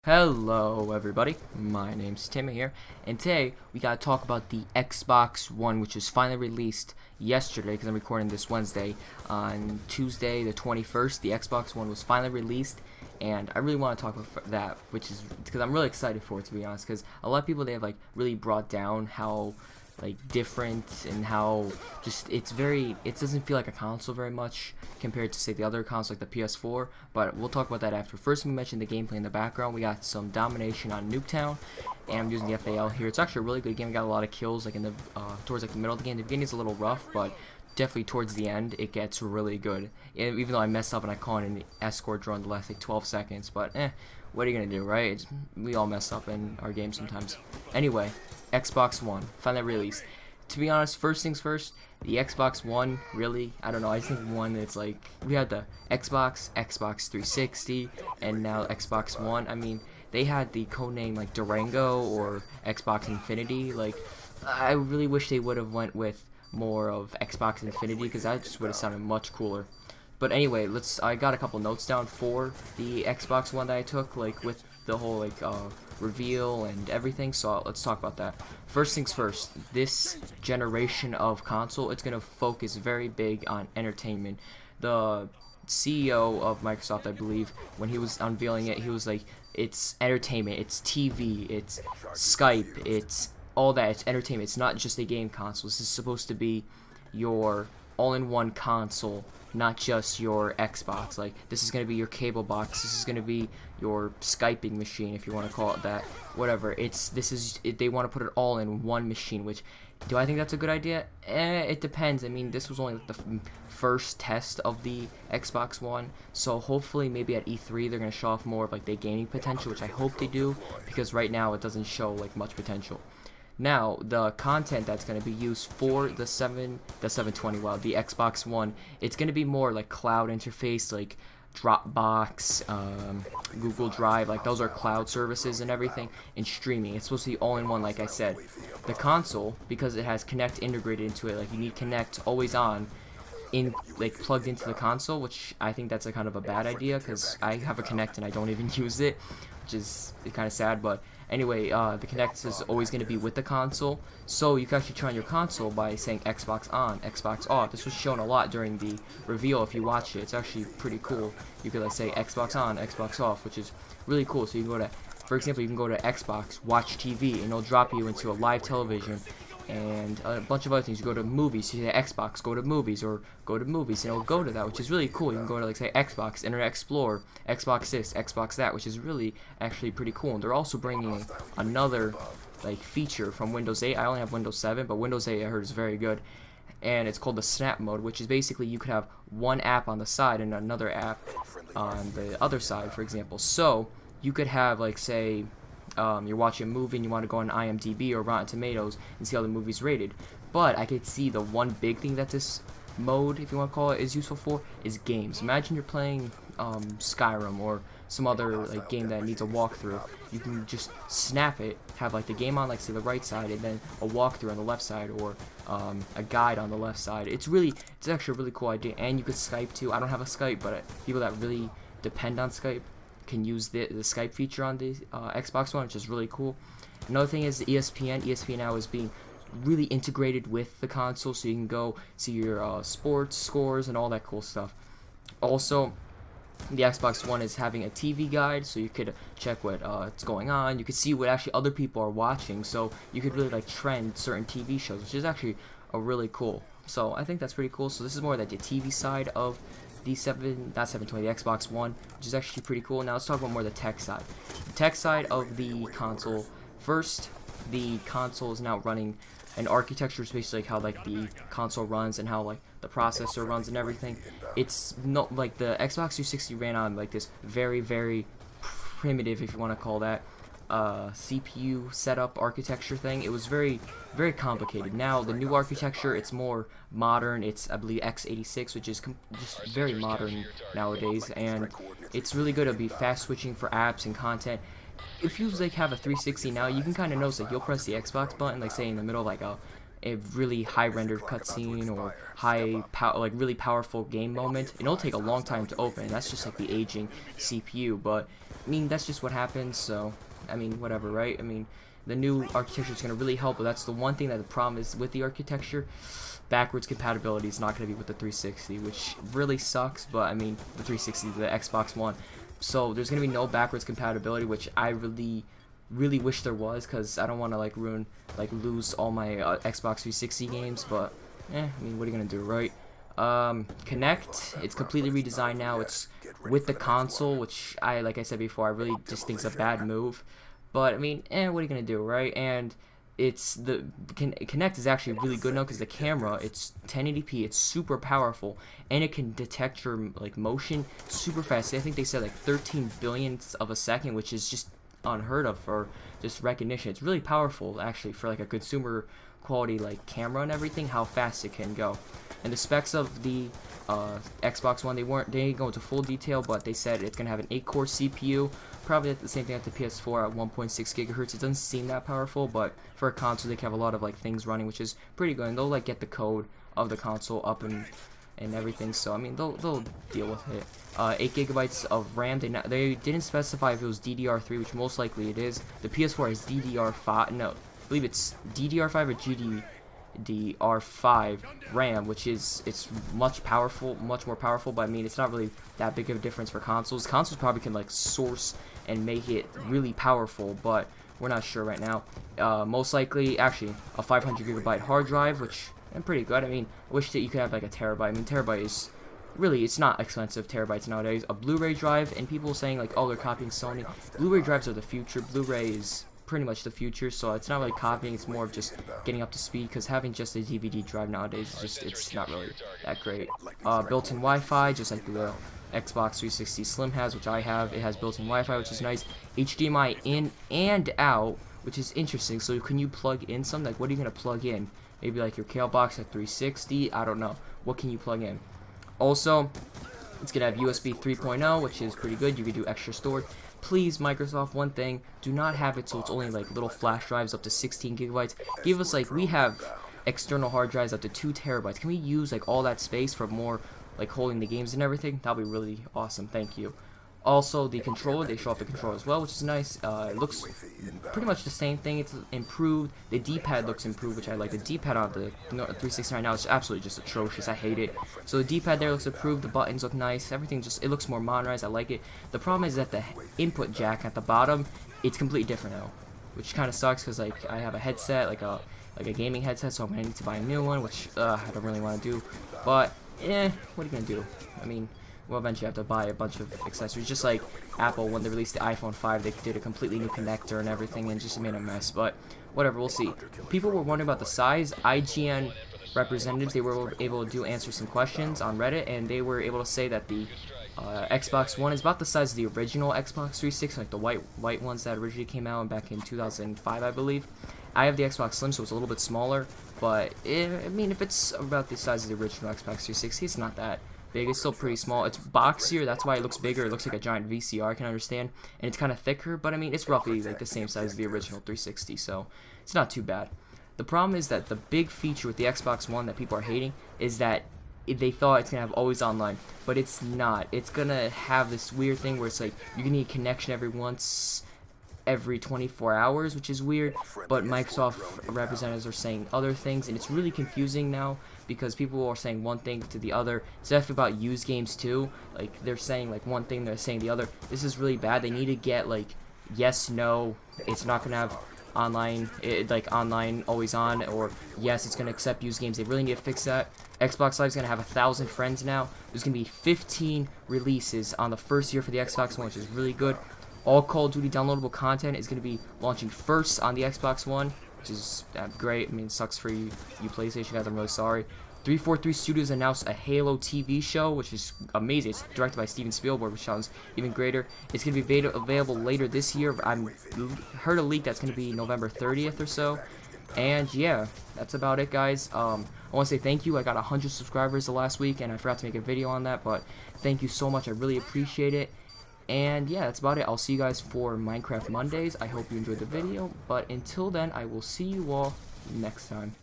Hello everybody, my name's Timmy here, and today we gotta talk about the Xbox One, which was finally released yesterday, because I'm recording this Wednesday. On Tuesday the 21st, the Xbox One was finally released, and I really want to talk about that, which is because I'm really excited for it, to be honest, because a lot of people, they have like really brought down how different and how just it doesn't feel like a console very much compared to, say, the other consoles like the PS4, but we'll talk about that after. First, we mentioned the gameplay in the background. We got some domination on Nuketown, and I'm using the FAL here. It's actually a really good game. We got a lot of kills like in the towards like the middle of the game. The beginning is a little rough, but definitely towards the end it gets really good. And even though I messed up and I caught an escort drone the last like 12 seconds, but what are you gonna do, right? We all mess up in our games sometimes. Anyway, Xbox One finally released. To be honest, first things first, the Xbox One, really, I don't know, I just think one, it's like, we had the Xbox 360, and now Xbox One. I mean, they had the codename like Durango or Xbox Infinity. Like, I really wish they would have went with more of Xbox Infinity, because that just would have sounded much cooler. But anyway, I got a couple notes down for the Xbox One that I took, like with the whole reveal and everything, so let's talk about that. First things first, this generation of console, it's going to focus very big on entertainment. The CEO of Microsoft, I believe, when he was unveiling it, he was like, it's entertainment, it's TV, it's Skype, it's all that, it's entertainment, it's not just a game console. This is supposed to be your all-in-one console, not just your Xbox. Like, this is going to be your cable box, this is going to be your Skyping machine, if you want to call it that, whatever. They want to put it all in one machine, which, do I think that's a good idea? It depends. I mean, this was only the first test of the Xbox One, so hopefully maybe at E3 they're going to show off more of like the gaming potential, which I hope they do, because right now it doesn't show like much potential. Now, the content that's going to be used for the 720, well, the Xbox One, it's going to be more like cloud interface, like Dropbox, Google Drive, like those are cloud services and everything, and streaming. It's supposed to be all in one, like I said. The console, because it has Kinect integrated into it, like you need Kinect always on, plugged into the console, which I think that's a kind of a bad idea, because I have a Kinect and I don't even use it, which is kind of sad. But anyway, the Kinect is always going to be with the console, so you can actually turn on your console by saying Xbox on, Xbox off. This was shown a lot during the reveal. If you watch it, it's actually pretty cool. You could say Xbox on, Xbox off, which is really cool. So you can go to, for example, you can go to Xbox, watch TV, and it'll drop you into a live television, and a bunch of other things. You go to movies, you say Xbox, go to movies, or go to movies, and it'll go to that, which is really cool. You can go to, like, say, Xbox, Internet Explorer, Xbox this, Xbox that, which is really actually pretty cool. And they're also bringing another feature from Windows 8. I only have Windows 7, but Windows 8 I heard is very good, and it's called the Snap Mode, which is basically you could have one app on the side and another app on the other side, for example. So you could have, like, say, you're watching a movie and you want to go on IMDb or Rotten Tomatoes and see how the movie's rated. But I could see the one big thing that this mode, if you want to call it, is useful for is games. Imagine you're playing Skyrim or some other game that needs a walkthrough. You can just snap it, have the game on, say, the right side, and then a walkthrough on the left side, or a guide on the left side. It's actually a really cool idea. And you could Skype too. I don't have a Skype, but people that really depend on Skype can use the Skype feature on the Xbox One, which is really cool. Another thing is the ESPN. ESPN now is being really integrated with the console, so you can go see your sports scores and all that cool stuff. Also, the Xbox One is having a TV guide, so you could check what's going on. You could see what actually other people are watching, so you could really trend certain TV shows, which is actually really cool. So I think that's pretty cool. So this is more like the TV side of the not 720, the Xbox One, which is actually pretty cool. Now let's talk about more the tech side. The tech side of the console. First, the console is now running an architecture, basically how the console runs and how the processor runs and everything. It's not like the Xbox 360 ran on this very, very primitive, if you want to call that, CPU setup architecture thing. It was very, very complicated. Now the new architecture, it's more modern. It's, I believe, x86, which is just very modern nowadays, and it's really good to be fast switching for apps and content. If you have a 360 now, you can kind of notice you'll press the Xbox button, say in the middle of a really high rendered cutscene or really powerful game moment, and it'll take a long time to open. That's just the aging CPU, but I mean, that's just what happens, so, I mean, whatever, right? I mean, the new architecture is going to really help, but that's the one thing that the problem is with the architecture. Backwards compatibility is not going to be with the 360, which really sucks, but, I mean, the 360, the Xbox One. So, there's going to be no backwards compatibility, which I really wish there was, because I don't want to, like, lose all my Xbox 360 games, but, I mean, what are you going to do, right? Kinect, it's completely redesigned now. It's with the console, which like I said before, I really just think it's a bad move. But I mean, what are you gonna do, right? And it's Kinect is actually really good now because the camera, it's 1080p, it's super powerful, and it can detect your like motion super fast. I think they said like 13 billionths of a second, which is just unheard of for just recognition. It's really powerful actually for like a consumer quality like camera and everything, how fast it can go. And the specs of the Xbox One, they didn't go into full detail, but they said it's gonna have an 8-core CPU, probably the same thing at the PS4 at 1.6 gigahertz. It doesn't seem that powerful, but for a console, they can have a lot of like things running, which is pretty good. And they'll like get the code of the console up and everything. So I mean, they'll deal with it. 8 gigabytes of RAM. They didn't specify if it was DDR3, which most likely it is. The PS4 is DDR5. No, I believe it's DDR5 or GDDR5 RAM, which is it's much more powerful, but I mean it's not really that big of a difference for consoles. Consoles probably can like source and make it really powerful, but we're not sure right now. Most likely, actually, a 500 gigabyte hard drive, which is pretty good. I mean, I wish that you could have like a terabyte. I mean, terabyte is really, it's not expensive, terabytes nowadays. A Blu-ray drive, and people saying like, oh, they're copying Sony. Blu-ray drives are the future. Blu-ray is pretty much the future, so it's not really copying, it's more of just getting up to speed, because having just a DVD drive nowadays is just, it's not really that great. Built-in Wi-Fi, just like the Xbox 360 Slim has, which I have. It has built-in Wi-Fi, which is nice. HDMI in and out, which is interesting. So can you plug in something? Like, what are you going to plug in? Maybe like your Kale box at 360, I don't know. What can you plug in? Also, it's going to have USB 3.0, which is pretty good. You can do extra storage. Please, Microsoft, one thing, do not have it so it's only like little flash drives up to 16 gigabytes. Give us like, we have external hard drives up to 2 terabytes. Can we use like all that space for more like holding the games and everything? That'll be really awesome. Thank you. Also, the controller, they show off the controller as well, which is nice. It looks pretty much the same thing. It's improved. The D-pad looks improved, which I like. The D-pad on the 360 right now is absolutely just atrocious. I hate it. So the D-pad there looks improved. The buttons look nice. Everything just, it looks more modernized. I like it. The problem is that the input jack at the bottom, it's completely different now, which kind of sucks because like I have a headset, like a gaming headset, so I'm gonna need to buy a new one, which I don't really want to do. But what are you gonna do? I mean, we'll eventually have to buy a bunch of accessories, just like Apple when they released the iPhone 5. They did a completely new connector and everything, and just made a mess. But whatever, we'll see. People were wondering about the size. IGN representatives, they were able to answer some questions on Reddit, and they were able to say that the Xbox One is about the size of the original Xbox 360, like the white ones that originally came out back in 2005, I believe. I have the Xbox Slim, so it's a little bit smaller, but I mean, if it's about the size of the original Xbox 360, it's not that big. It's still pretty small. It's boxier, that's why it looks bigger. It looks like a giant VCR, I can understand, and it's kind of thicker, but I mean, it's roughly like the same size as the original 360, so it's not too bad. The problem is that the big feature with the Xbox One that people are hating is that they thought it's gonna have always online, but it's not. It's gonna have this weird thing where it's like you're gonna need a connection every 24 hours, which is weird, but Microsoft representatives are saying other things, and it's really confusing now because people are saying one thing to the other. It's definitely about used games too. Like, they're saying like one thing, they're saying the other. This is really bad. They need to get like yes, no, it's not gonna have online, like online always on, or yes, it's gonna accept used games. They really need to fix that. Xbox Live is gonna have 1,000 friends now. There's gonna be 15 releases on the first year for the Xbox One, which is really good. All Call of Duty downloadable content is going to be launching first on the Xbox One, which is great. I mean, it sucks for you PlayStation guys. I'm really sorry. 343 Studios announced a Halo TV show, which is amazing. It's directed by Steven Spielberg, which sounds even greater. It's going to be available later this year. I heard a leak that's going to be November 30th or so. And yeah, that's about it, guys. I want to say thank you. I got 100 subscribers the last week, and I forgot to make a video on that, but thank you so much. I really appreciate it. And yeah, that's about it. I'll see you guys for Minecraft Mondays. I hope you enjoyed the video, but until then, I will see you all next time.